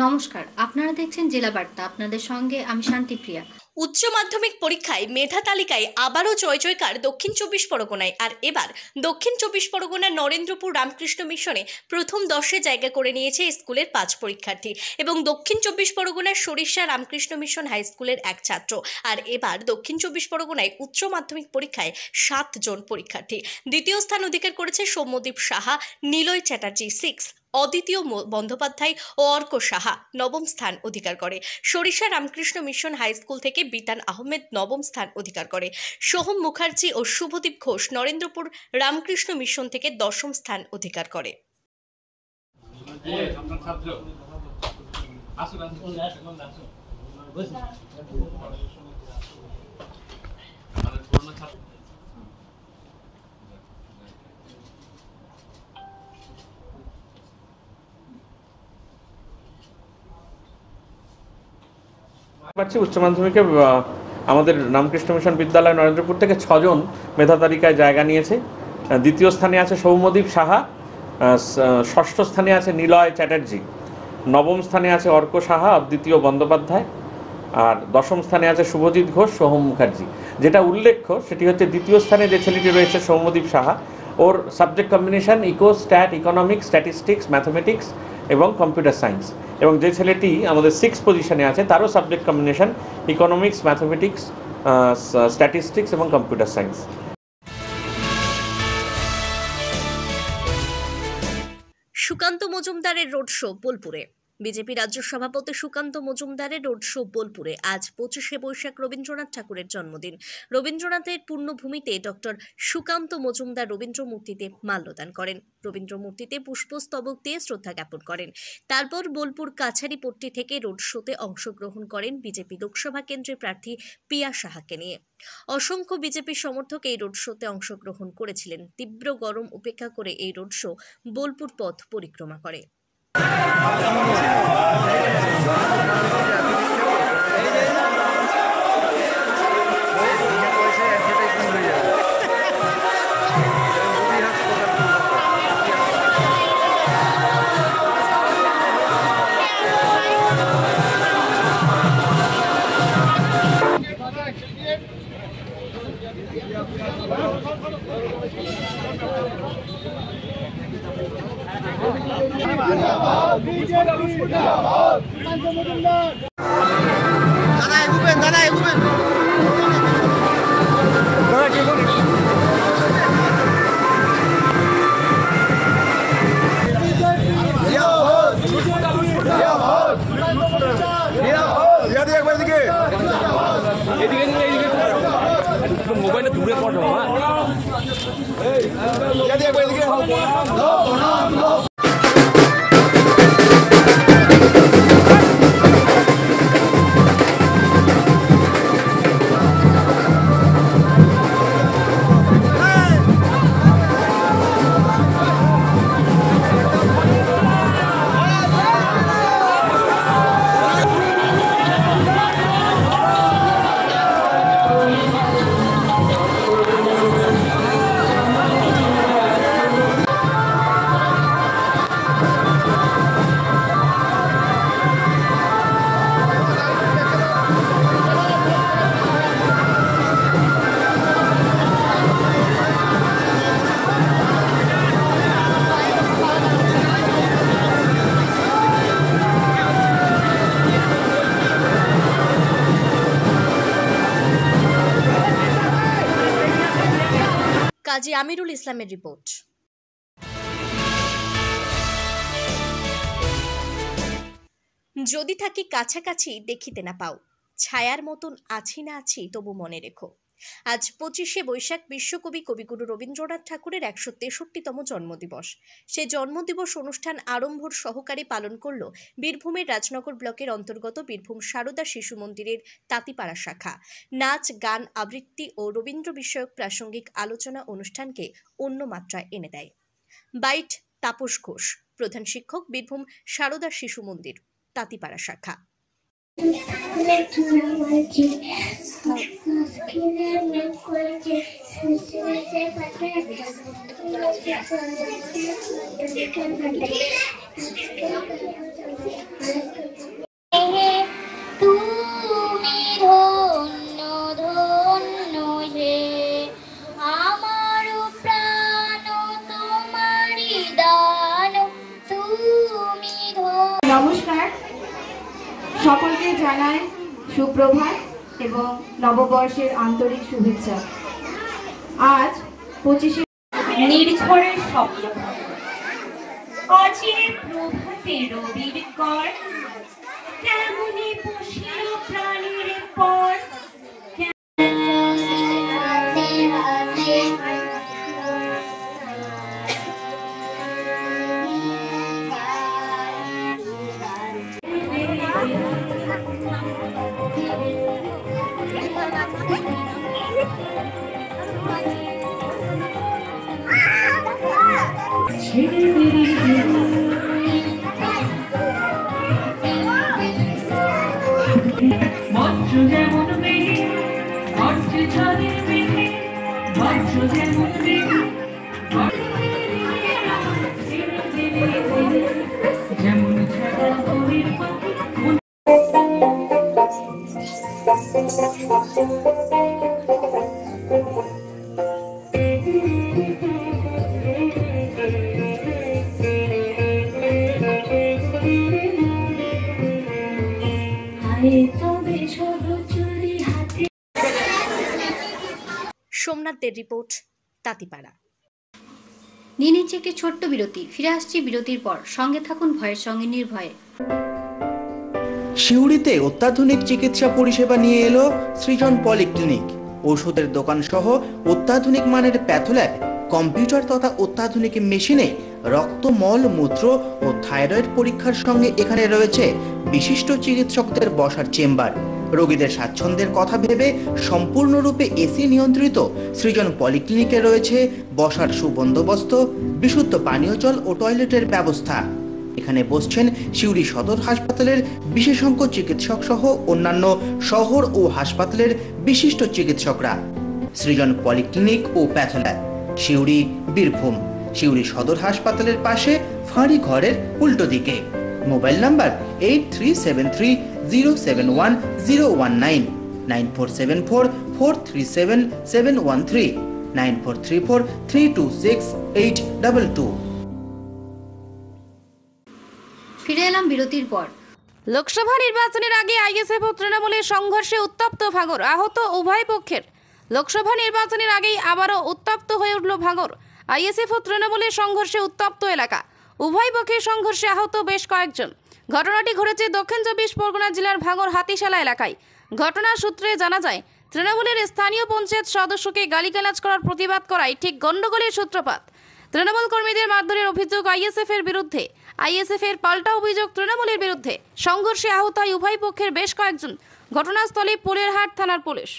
নমস্কার, আপনারা দেখছেন জেলা বার্তা। আপনাদের সঙ্গে আমি শান্তিপ্রিয়া। উচ্চ মাধ্যমিক পরীক্ষায় মেধা তালিকায় আবারও জয় জয়কার দক্ষিণ চব্বিশ পরগনায়। আর এবার দক্ষিণ চব্বিশ পরগনার নরেন্দ্রপুর রামকৃষ্ণ মিশনে প্রথম 10-এ জায়গা করে নিয়েছে স্কুলের 5 পরীক্ষার্থী এবং দক্ষিণ চব্বিশ পরগনার সরিষা রামকৃষ্ণ মিশন হাই স্কুলের এক ছাত্র। আর এবার দক্ষিণ চব্বিশ পরগনায় উচ্চ মাধ্যমিক পরীক্ষায় 7 জন পরীক্ষার্থী। দ্বিতীয় স্থান অধিকার করেছে সৌম্যদীপ সাহা, নিলয় চ্যাটার্জি 6, অদ্বিতীয় বন্দ্যোপাধ্যায় ও অর্ক সাহা 9ম স্থান অধিকার করে। সরিষা রামকৃষ্ণ মিশন হাই স্কুল থেকে বিতান আহমেদ 9ম স্থান অধিকার করে। সোহম মুখার্জি ও শুভদীপ ঘোষ নরেন্দ্রপুর রামকৃষ্ণ মিশন থেকে 10ম স্থান অধিকার করে। উচ্চ মাধ্যমিকে আমাদের রামকৃষ্ণ মিশন বিদ্যালয় নরেন্দ্রপুর থেকে 6 জন মেধা তালিকায় জায়গা নিয়েছে। দ্বিতীয় স্থানে আছে সৌম্যদীপ সাহা, ষষ্ঠ স্থানে আছে নিলয় চ্যাটার্জি, 9ম স্থানে আছে অর্ক সাহা, অদ্বিতীয় বন্দ্যোপাধ্যায়, আর 10ম স্থানে আছে শুভজিৎ ঘোষ, সোহম মুখার্জি। যেটা উল্লেখ্য সেটি হচ্ছে দ্বিতীয় স্থানে যে ছেলেটি রয়েছে সৌম্যদীপ সাহা, ওর subject combination eco, stat, economics, statistics, mathematics এবং কম্পিউটার সায়েন্স। এবং যে ছেলেটি আমাদের 6 পজিশনে আছে তারও subject combination economics, mathematics, statistics এবং কম্পিউটার সায়েন্স। সুকান্ত মজুমদারের রোড শো বোলপুরে। বিজেপি রাজ্য সভাপতি সুকান্ত মজুমদারের রোড শো বোলপুরে। আজ 25শে বৈশাখ রবীন্দ্রনাথ ঠাকুরের জন্মদিন। রবীন্দ্রনাথের পূর্ণভূমিতে ডক্টর সুকান্ত মজুমদার রবীন্দ্র মূর্তিতে মাল্যদান করেন। রবীন্দ্র মূর্তিতে পুষ্পস্তবক দিয়ে শ্রদ্ধা জ্ঞাপন করেন। তারপর বোলপুর কাছারিপট্টি থেকে রোড শোতে অংশগ্রহণ করেন বিজেপি লোকসভা কেন্দ্রের প্রার্থী পিয়া সাহাকে নিয়ে। অসংখ্য বিজেপি সমর্থক এই রোড শোতে অংশগ্রহণ করেছিলেন। তীব্র গরম উপেক্ষা করে এই রোড শো বোলপুর পথ পরিক্রমা করে। মোবাইলটা দূরে পড়ো। কাজী আমিরুল ইসলামের রিপোর্ট। যদি থাকি কাছাকাছি দেখিতে না পাও, ছায়ার মতন আছি না আছি তবু মনে রেখো। আজ 25শে বৈশাখ বিশ্বকবি কবিগুরু রবীন্দ্রনাথ ঠাকুরের 163তম জন্মদিবস। সেই জন্মদিবস অনুষ্ঠান আড়ম্বর সহকারে পালন করল বীরভূমের রাজনগর ব্লকের অন্তর্গত বীরভূম সারদা শিশু মন্দিরের তাঁতিপাড়া শাখা। নাচ, গান, আবৃত্তি ও রবীন্দ্র বিষয়ক প্রাসঙ্গিক আলোচনা অনুষ্ঠানকে অন্য মাত্রায় এনে দেয়। বাইট তাপস ঘোষ, প্রধান শিক্ষক, বীরভূম সারদা শিশু মন্দির তাঁতিপাড়া শাখা। সকলকে জানাই সুপ্রভাত এবং নববর্ষের আন্তরিক শুভেচ্ছা। আজ 25শে নির্ঝরের স্বপ্ন অচিরে প্রভাতে রবির কর কেমনি বসিল প্রাণীর পর বজ্র যেমন বেগে বজ্র ঝড়ের বেগে বজ্র যেমন বেগে যেমন ছাড়া বহির সোমনাথদের রিপোর্ট, তাঁতিপাড়া। নিয়ে নিচ্ছে একটি ছোট্ট বিরতি, ফিরে আসছি বিরতির পর। সঙ্গে থাকুন ভয়ের সঙ্গে নির্ভয়ে। সিউড়িতে অত্যাধুনিক চিকিৎসা পরিষেবা নিয়ে এলো সৃজন পলিক্লিনিক। ওষুধের দোকান সহ অত্যাধুনিক মানের প্যাথোল্যাব, কম্পিউটার তথা অত্যাধুনিক মেশিনে রক্ত, মল, মূত্র ও থাইরয়েড পরীক্ষার সঙ্গে এখানে রয়েছে বিশিষ্ট চিকিৎসকদের বসার চেম্বার। রোগীদের স্বাচ্ছন্দ্যের কথা ভেবে সম্পূর্ণরূপে এসি নিয়ন্ত্রিত সৃজন পলিক্লিনিকে রয়েছে বসার সুবন্দোবস্ত, বিশুদ্ধ পানীয় জল ও টয়লেটের ব্যবস্থা। এখানে বসছেন সিউড়ি সদর হাসপাতালের বিশেষজ্ঞ চিকিৎসক সহ অন্যান্য শহর ও হাসপাতালের বিশিষ্ট চিকিৎসকরা। সৃজন পলিক্লিনিক ও প্যাথোল্যাব, সিউড়ি, বীরভূম। সিউড়ি সদর হাসপাতালের পাশে ফাঁড়ি ঘরের উল্টো দিকে। Mobile number 8373071019, 9474437713, 9434326822। ফিরে এলাম বিরতির পর। লোকসভা নির্বাচনের আগে আইএসএফ ও তৃণমূলের সংঘর্ষে উত্তপ্ত ভাঙড়, আহত উভয় পক্ষের। লোকসভা নির্বাচনের আগেই আবারও উত্তপ্ত হয়ে উঠল ভাঙড়। আইএসএফ ও তৃণমূলের সংঘর্ষে উত্তপ্ত এলাকা, উভয় পক্ষের সংঘর্ষে আহত বেশ কয়েকজন। ঘটনাটি ঘটেছে দক্ষিণ 24 পরগনা জেলার ভাঙড় হাতিশালা এলাকায়। ঘটনার সূত্রে জানা যায়, তৃণমূলের স্থানীয় পঞ্চায়েত সদস্যকে গালিগালাজ করার প্রতিবাদ করায় ঠিক গণ্ডগোলের সূত্রপাত। তৃণমূল কর্মীদের মারধরের অভিযোগ আইএসএফ এর বিরুদ্ধে, আইএসএফ এর পাল্টা অভিযোগ তৃণমূলের বিরুদ্ধে। সংঘর্ষে আহত হয় উভয় পক্ষের বেশ কয়েকজন। ঘটনাস্থলে পোলেরহাট থানার পুলিশ।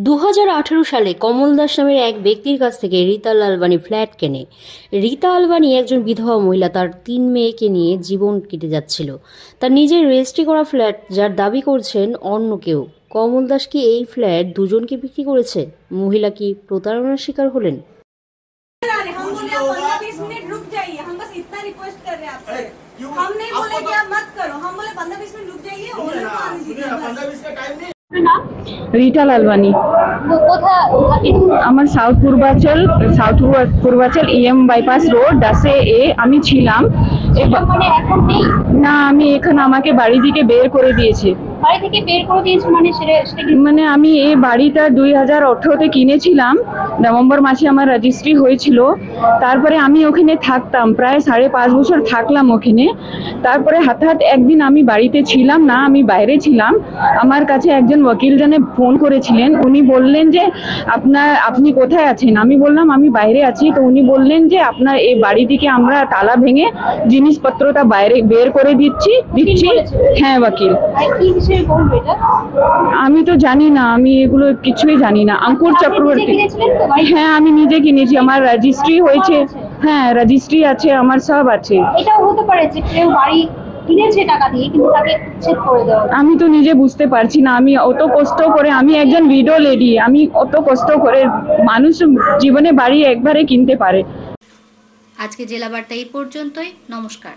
দু 2018 সালে কমল দাস নামের এক ব্যক্তির কাছ থেকে রীতা আলবানি ফ্ল্যাট কেনে। রীতা আলবানি একজন বিধবা মহিলা, তার 3 মেয়েকে নিয়ে জীবন কেটে যাচ্ছিল। তার নিজের রেজিস্ট্রি করা ফ্ল্যাট, যার দাবি করছেন অন্য কেউ। কমল দাস কি এই ফ্ল্যাট দুজনকে বিক্রি করেছে? মহিলা কি প্রতারণার শিকার হলেন? रीटा लालवानी। আমার south Purbachal EM bypass road 10A আমি ছিলাম। না, আমি এখানে আমাকে বাড়ি থেকে বের করে দিয়েছে। মানে আমি এই বাড়িটা 2018-তে কিনেছিলাম। নভেম্বর মাসে আমার রেজিস্ট্রি হয়েছিল। তারপরে আমি ওখানে থাকতাম, প্রায় 5.5 বছর থাকলাম ওখানে। তারপরে হঠাৎ একদিন আমি বাড়িতে ছিলাম না, আমি বাইরে ছিলাম। আমার কাছে একজন ওকিল জানে ফোন করেছিলেন। উনি বললেন যে আপনি কোথায় আছেন? আমি বললাম আমি বাইরে আছি। তো উনি বললেন যে আপনার এই বাড়ি থেকে আমরা তালা ভেঙে জিনিসপত্রটা বাইরে বের করে দিচ্ছি। হ্যাঁ, ওকিল। আমি তো জানি না, আমি এগুলো কিছুই জানি না। অঙ্কুর চক্রবর্তী। হ্যাঁ, আমি নিজে কিনেছি, আমার রেজিস্ট্রি হয়েছে। হ্যাঁ, রেজিস্ট্রি আছে, আমার সব আছে। এটাও হতে পারে যে কেউ বাড়ি কিনেছে টাকা দিয়ে কিন্তু তাকে উচ্ছেদ করে দেওয়া। আমি তো নিজে বুঝতে পারছি না। আমি অত কষ্ট করে, আমি একজন উইডো লেডি, আমি অত কষ্ট করে মানুষ জীবনে বাড়ি একবারে কিনতে পারে। আজকে জেলা বার্তা এই পর্যন্তই। নমস্কার।